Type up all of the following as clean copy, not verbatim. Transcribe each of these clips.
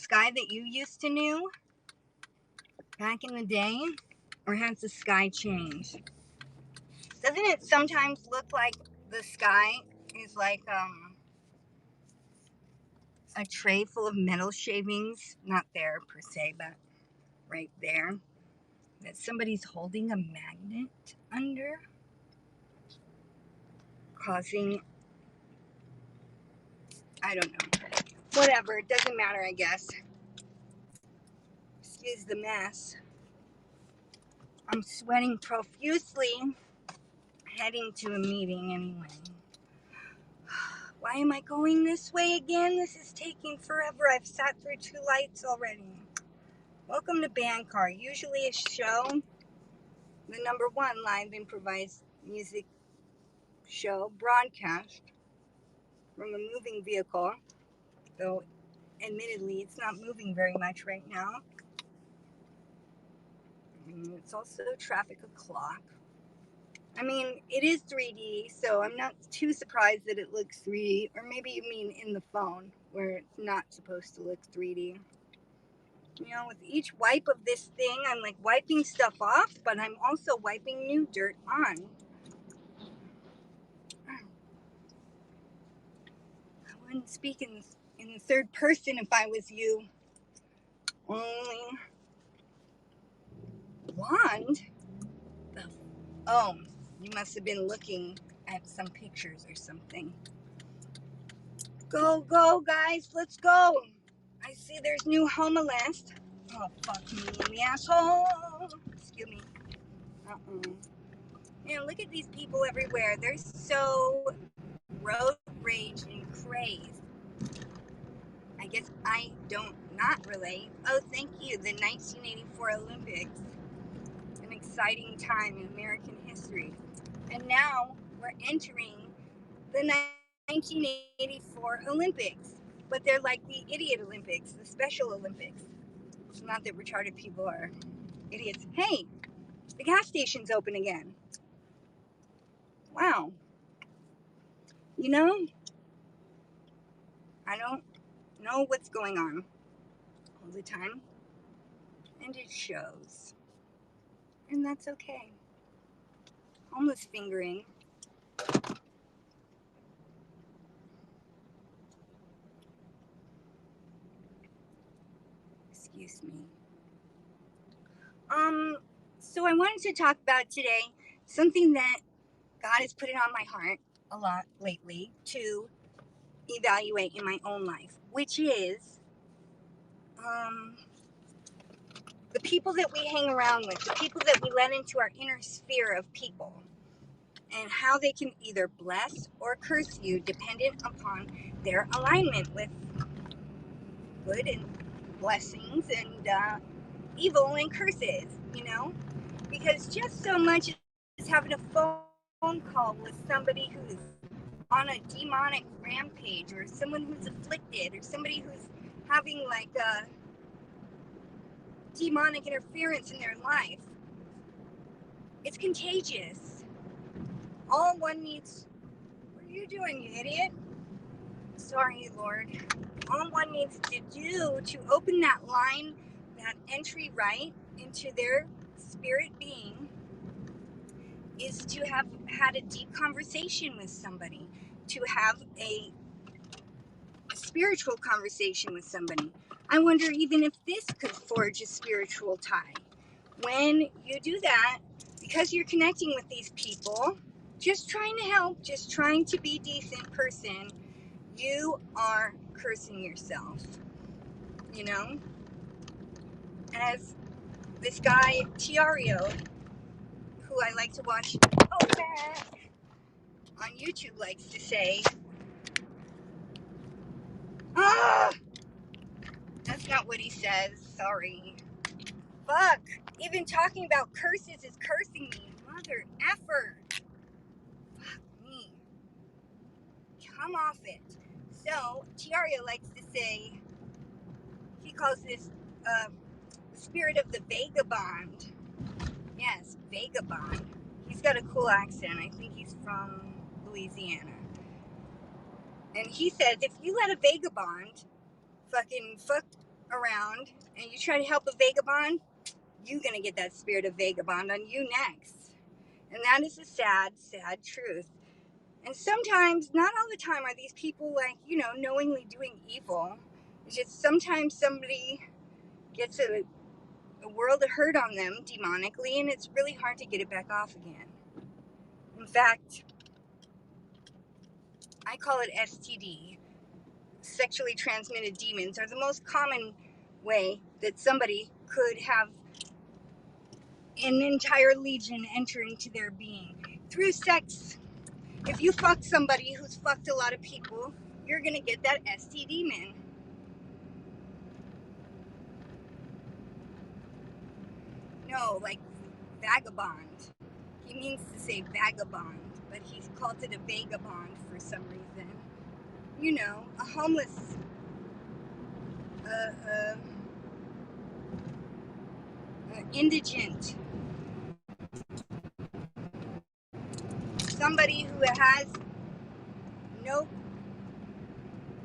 sky that you used to know back in the day? Or has the sky changed? Doesn't it sometimes look like the sky is like a tray full of metal shavings? Not there per se, but right there. That somebody's holding a magnet under, causing, I don't know. Whatever, it doesn't matter, I guess. Excuse the mess. I'm sweating profusely, heading to a meeting anyway. Why am I going this way again? This is taking forever. I've sat through 2 lights already. Welcome to Bandcar, usually a show, the #1 live improvised music show broadcast from a moving vehicle, though admittedly it's not moving very much right now. It's also traffic o'clock. I mean, it is 3D, so I'm not too surprised that it looks 3D, or maybe you mean in the phone, where it's not supposed to look 3D. You know, with each wipe of this thing, I'm like wiping stuff off, but I'm also wiping new dirt on. I wouldn't speak in the third person if I was you. Only blonde? Oh, you must have been looking at some pictures or something. Go, go, guys, let's go. I see there's new homeless. Oh, fuck me in the asshole. Excuse me. Man, look at these people everywhere. They're so road rage and crazed. I guess I don't not relate. Oh, thank you. The 1984 Olympics. An exciting time in American history. And now we're entering the 1984 Olympics. But they're like the idiot Olympics, the Special Olympics. It's not that retarded people are idiots. Hey, the gas station's open again. Wow. You know, I don't know what's going on all the time. And it shows. And that's okay. Homeless fingering. Excuse me. So I wanted to talk about today something that God has put it on my heart a lot lately to evaluate in my own life, which is the people that we hang around with, the people that we let into our inner sphere of people, and how they can either bless or curse you dependent upon their alignment with good and blessings and evil and curses, you know? Because just so much as having a phone call with somebody who's on a demonic rampage, or someone who's afflicted, or somebody who's having like a demonic interference in their life, it's contagious. All one needs, what are you doing, you idiot? Sorry, Lord. All one needs to do to open that line, that entry right into their spirit being, is to have had a deep conversation with somebody, to have a spiritual conversation with somebody. I wonder even if this could forge a spiritual tie. When you do that, because you're connecting with these people, just trying to help, just trying to be a decent person, you are cursing yourself, you know? As this guy, Tiario, who I like to watch on YouTube, likes to say, ah, that's not what he says, sorry. Fuck, even talking about curses is cursing me, mother effer. Fuck me. Come off it. So, Tiario likes to say, he calls this spirit of the vagabond. Yes, vagabond. He's got a cool accent. I think he's from Louisiana. And he says, if you let a vagabond fucking fuck around and you try to help a vagabond, you're going to get that spirit of vagabond on you next. And that is a sad, sad truth. And sometimes, not all the time, are these people like, knowingly doing evil. It's just sometimes somebody gets a world of hurt on them demonically, and it's really hard to get it back off again. In fact, I call it STD. Sexually transmitted demons are the most common way that somebody could have an entire legion enter into their being. Through sex. If you fuck somebody who's fucked a lot of people, you're gonna get that STD man. No, like vagabond. He means to say vagabond, but he's called it a vagabond for some reason. A homeless, indigent, somebody who has no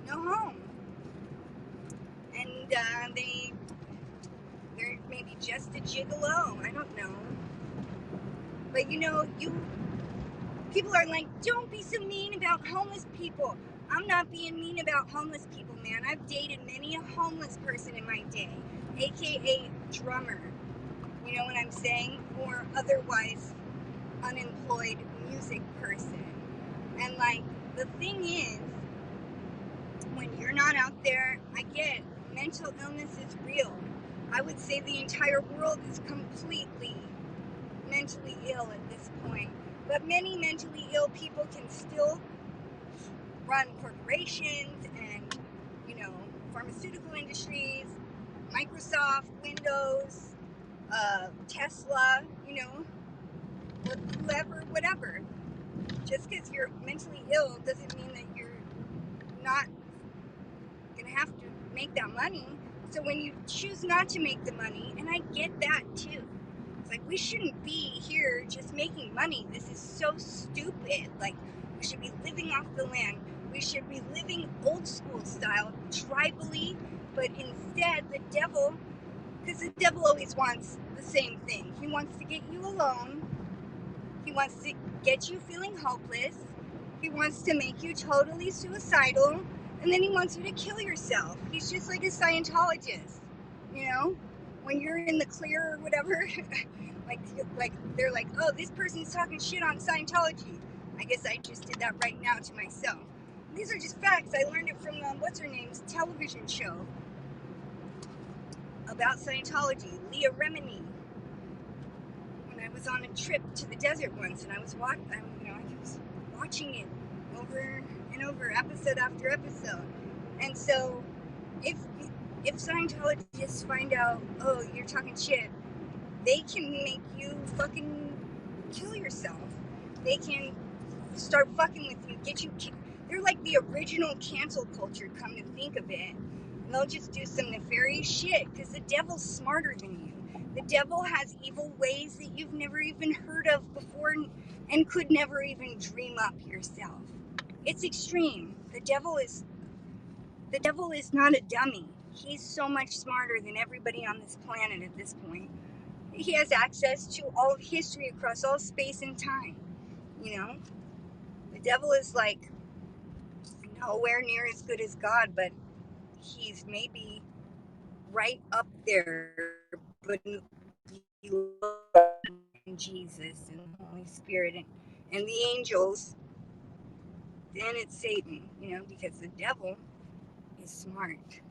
home, and they're maybe just a gigolo. I don't know, but people are like, don't be so mean about homeless people. I'm not being mean about homeless people, man. I've dated many a homeless person in my day, aka drummer. You know what I'm saying? Or otherwise unemployed music person. And the thing is, when you're not out there, I get mental illness is real. I would say the entire world is completely mentally ill at this point. But many mentally ill people can still run corporations and, pharmaceutical industries, Microsoft, Windows, Tesla, whoever, whatever. Just because you're mentally ill doesn't mean that you're not going to have to make that money. So when you choose not to make the money, and I get that too, it's like we shouldn't be here just making money. This is so stupid. Like, we should be living off the land. We should be living old school style, tribally, but instead the devil, because the devil always wants the same thing. He wants to get you alone. He wants to get you feeling hopeless. He wants to make you totally suicidal. And then he wants you to kill yourself. He's just like a Scientologist, when you're in the clear or whatever. like they're like, oh, this person's talking shit on Scientology. I guess I just did that right now to myself. These are just facts. I learned it from what's her name's television show about Scientology, Leah Remini. When I was on a trip to the desert once, and I was watching it over and over, episode after episode. And so, if Scientologists find out, oh, you're talking shit, they can make you fucking kill yourself. They can start fucking with you, get you. They're like the original cancel culture. Come to think of it, and they'll just do some nefarious shit because the devil's smarter than you. The devil has evil ways that you've never even heard of before and could never even dream up yourself. It's extreme. The devil is not a dummy. He's so much smarter than everybody on this planet at this point. He has access to all of history across all space and time. The devil is like nowhere near as good as God, but he's maybe right up there, but Jesus and the Holy Spirit and the angels, then it's Satan, because the devil is smart.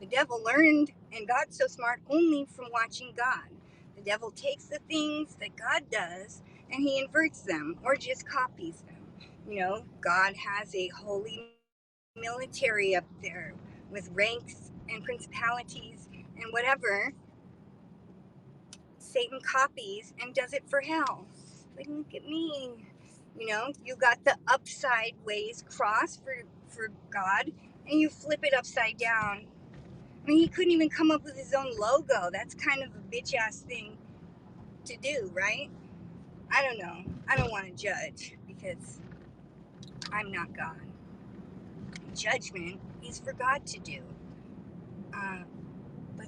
The devil learned and got so smart only from watching God. The devil takes the things that God does and he inverts them or just copies them. God has a holy military up there with ranks and principalities and whatever. Satan copies and does it for hell. Like, look at me. You got the upside ways cross for God, and you flip it upside down. I mean, he couldn't even come up with his own logo. That's kind of a bitch ass thing to do, right? I don't know. I don't want to judge because I'm not God. Judgment is for God to do.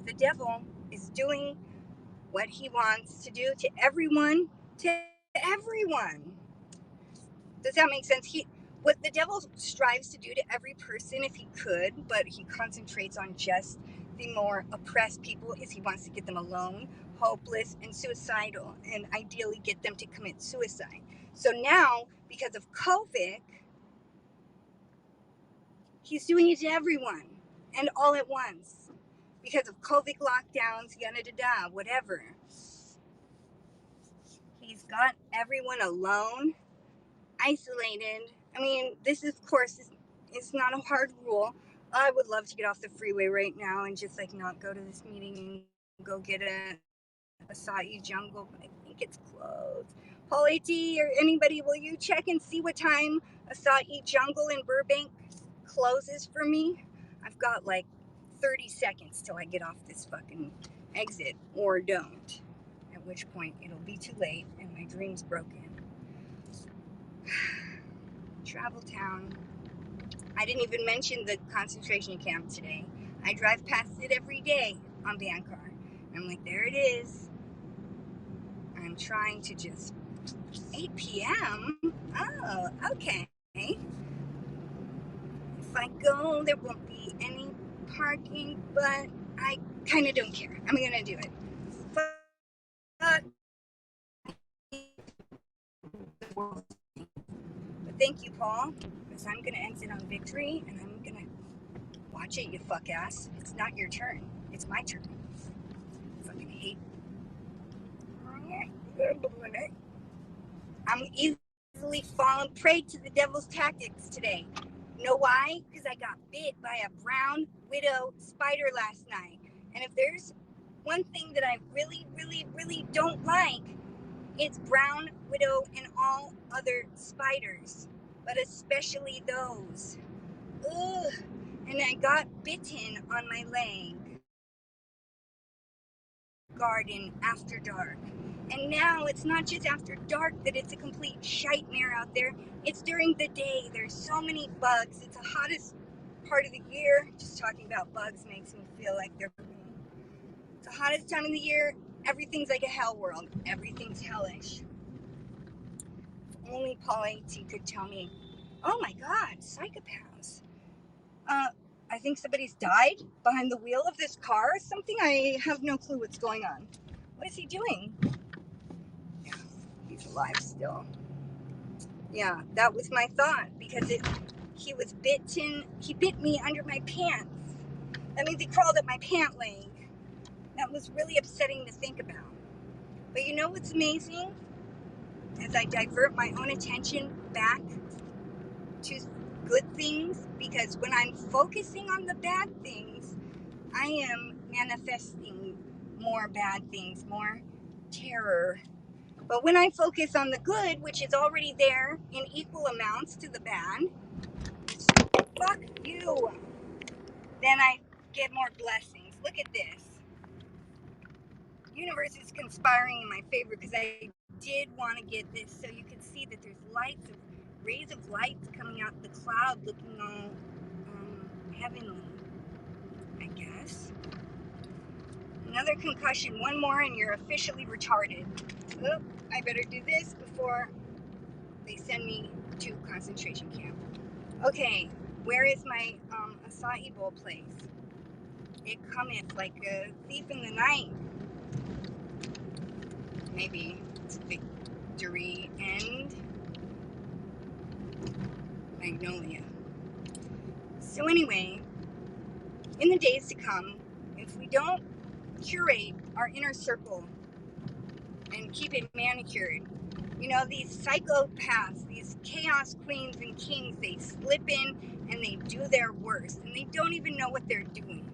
the devil is doing what he wants to do to everyone, to everyone. Does that make sense? What the devil strives to do to every person if he could, but he concentrates on just the more oppressed people, is he wants to get them alone, hopeless, and suicidal, and ideally get them to commit suicide. So now, because of COVID, he's doing it to everyone and all at once. Because of COVID lockdowns, yada da da, whatever. He's got everyone alone, isolated. I mean, this is, of course, it's not a hard rule. I would love to get off the freeway right now and just like not go to this meeting and go get a acai jungle, but I think it's closed. Paul AT or anybody, will you check and see what time acai jungle in Burbank closes for me? I've got like 30 seconds till I get off this fucking exit, or don't. At which point it'll be too late and my dream's broken. Travel town. I didn't even mention the concentration camp today. I drive past it every day on Vancar. I'm like, there it is. I'm trying to just 8 p.m. Oh, okay. If I go, there won't be any parking, but I kind of don't care. I'm gonna do it. But thank you, Paul, because I'm gonna exit on victory, and I'm gonna watch it. You fuck ass. It's not your turn. It's my turn. I fucking hate. I'm easily falling prey to the devil's tactics today. You know why? Because I got bit by a brown widow spider last night. And if there's one thing that I really, really, really don't like, it's brown widow and all other spiders, but especially those. Ugh. And I got bitten on my leg. Garden after dark. And now it's not just after dark that it's a complete shitmare out there. It's during the day. There's so many bugs. It's the hottest part of the year. Just talking about bugs makes me feel like they're. It's the hottest time of the year. Everything's like a hell world. Everything's hellish. If only Paul A.T. could tell me, oh my God, psychopaths. I think somebody's died behind the wheel of this car or something. I have no clue what's going on. What is he doing? Yeah, he's alive still. Yeah, that was my thought, because he was bitten. He bit me under my pants. That means he crawled up my pant leg. That was really upsetting to think about. But you know what's amazing? As I divert my own attention back to good things, because when I'm focusing on the bad things, I am manifesting more bad things, more terror. But when I focus on the good, which is already there in equal amounts to the bad, fuck you, then I get more blessings. Look at this. Universe is conspiring in my favor, because I did want to get this so you can see that there's rays of light coming out the cloud, looking all heavenly, I guess. Another concussion, one more, and you're officially retarded. Oh, I better do this before they send me to concentration camp. Okay, where is my acai bowl place? It cometh like a thief in the night. Maybe it's Victory and Magnolia. So anyway, in the days to come, if we don't curate our inner circle and keep it manicured, you know, these psychopaths, these chaos queens and kings, they slip in and they do their worst, and they don't even know what they're doing.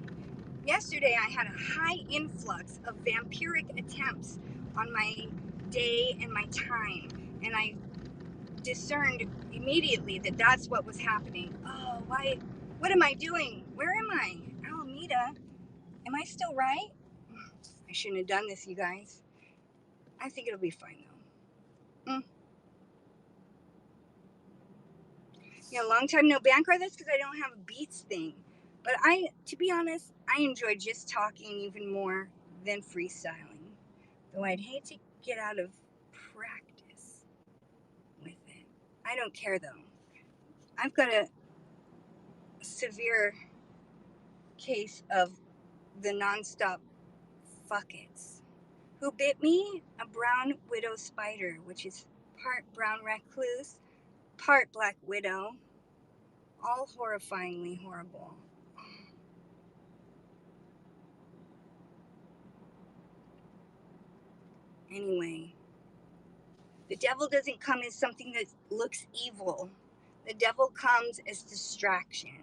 Yesterday, I had a high influx of vampiric attempts on my day and my time, and I discerned immediately that that's what was happening. Oh, why? What am I doing? Where am I? Alameda. Am I still right? I shouldn't have done this, you guys. I think it'll be fine, though. Yeah, long time no Bancor. That's because I don't have a Beats thing. But to be honest, I enjoy just talking even more than freestyling. Though I'd hate to get out of practice with it. I don't care though. I've got a severe case of the nonstop fuckets. Who bit me? A brown widow spider, which is part brown recluse, part black widow, all horrifyingly horrible. Anyway, the devil doesn't come as something that looks evil. The devil comes as distraction.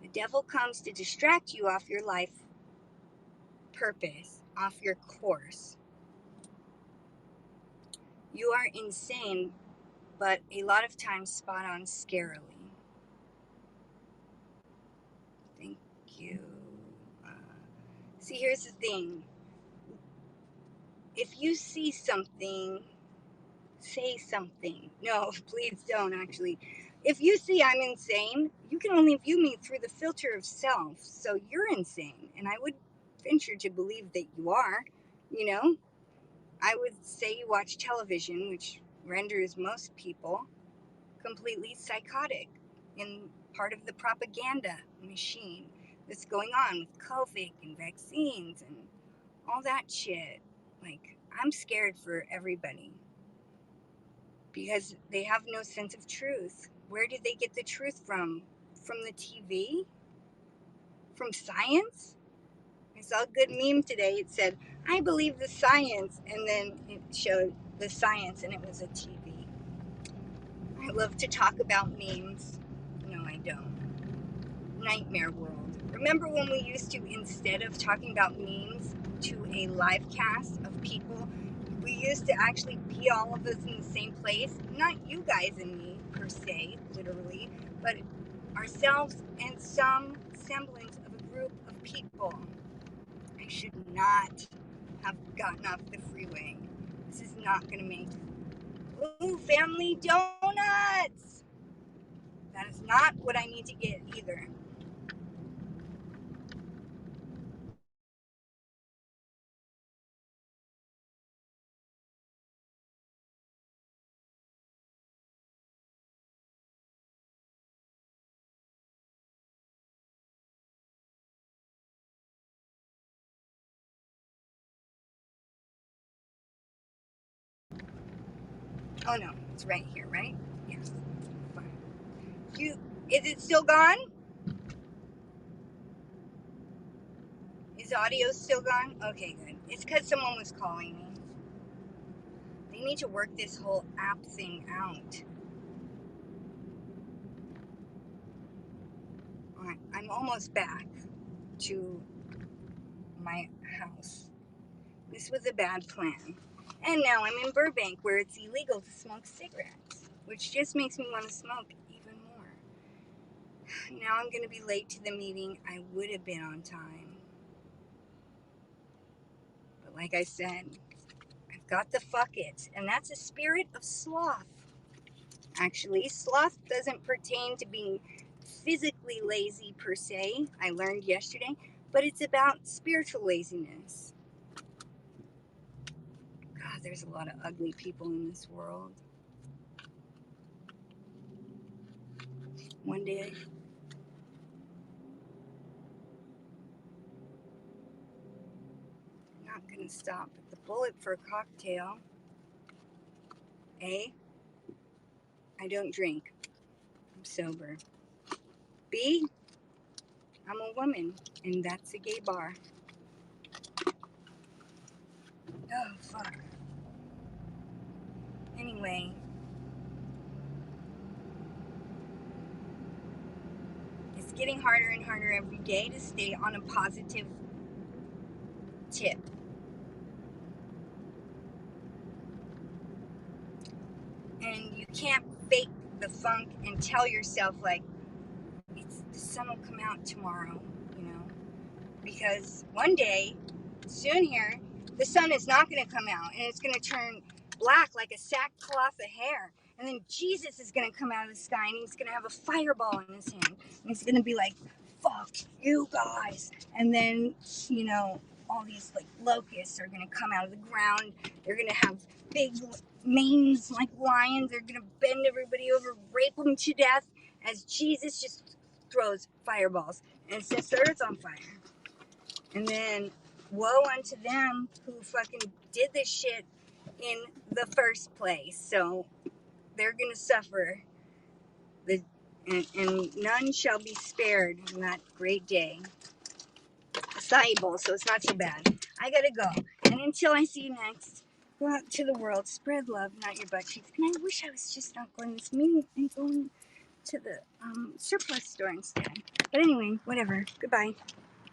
The devil comes to distract you off your life purpose, off your course. You are insane, but a lot of times spot on scarily. Thank you. See, here's the thing. If you see something, say something. No, please don't actually. If you see I'm insane, you can only view me through the filter of self. So you're insane. And I would venture to believe that you are. You know, I would say you watch television, which renders most people completely psychotic and part of the propaganda machine that's going on with COVID and vaccines and all that shit. Like, I'm scared for everybody because they have no sense of truth. Where did they get the truth from? From the TV? From science? I saw a good meme today. It said, I believe the science. And then it showed the science and it was a TV. I love to talk about memes. No, I don't. Nightmare world. Remember when we used to, instead of talking about memes to a live cast of people, we used to actually be all of us in the same place? Not you guys and me, per se, literally, but ourselves and some semblance of a group of people. I should not have gotten off the freeway. This is not going to make... Ooh, family donuts! That is not what I need to get either. Oh no, it's right here, right? Yes. Fine. Is it still gone? Is audio still gone? Okay, good. It's because someone was calling me. They need to work this whole app thing out. Alright, I'm almost back to my house. This was a bad plan. And now I'm in Burbank where it's illegal to smoke cigarettes, which just makes me want to smoke even more. Now I'm going to be late to the meeting. I would have been on time. But like I said, I've got the fuck it. And that's a spirit of sloth. Actually, sloth doesn't pertain to being physically lazy per se, I learned yesterday, but it's about spiritual laziness. God, there's a lot of ugly people in this world. One day, I'm not gonna stop at the Bullet for a cocktail. A, I don't drink. I'm sober. B, I'm a woman, and that's a gay bar. Oh, fuck. Anyway, it's getting harder and harder every day to stay on a positive tip. And you can't fake the funk and tell yourself, like, the sun will come out tomorrow, you know? Because one day, soon here, the sun is not going to come out and it's going to turn black like a sackcloth of hair. And then Jesus is going to come out of the sky and he's going to have a fireball in his hand. And he's going to be like, fuck you guys. And then, you know, all these like locusts are going to come out of the ground. They're going to have big manes like lions. They're going to bend everybody over, rape them to death as Jesus just throws fireballs and sets the earth on fire. And then woe unto them who fucking did this shit in the first place. So they're going to suffer. And none shall be spared in that great day. Acai bowl, so it's not so bad. I gotta go. And until I see you next, go out to the world, spread love, not your butt cheeks. And I wish I was just not going to this meeting and going to the surplus store instead. But anyway, whatever. Goodbye.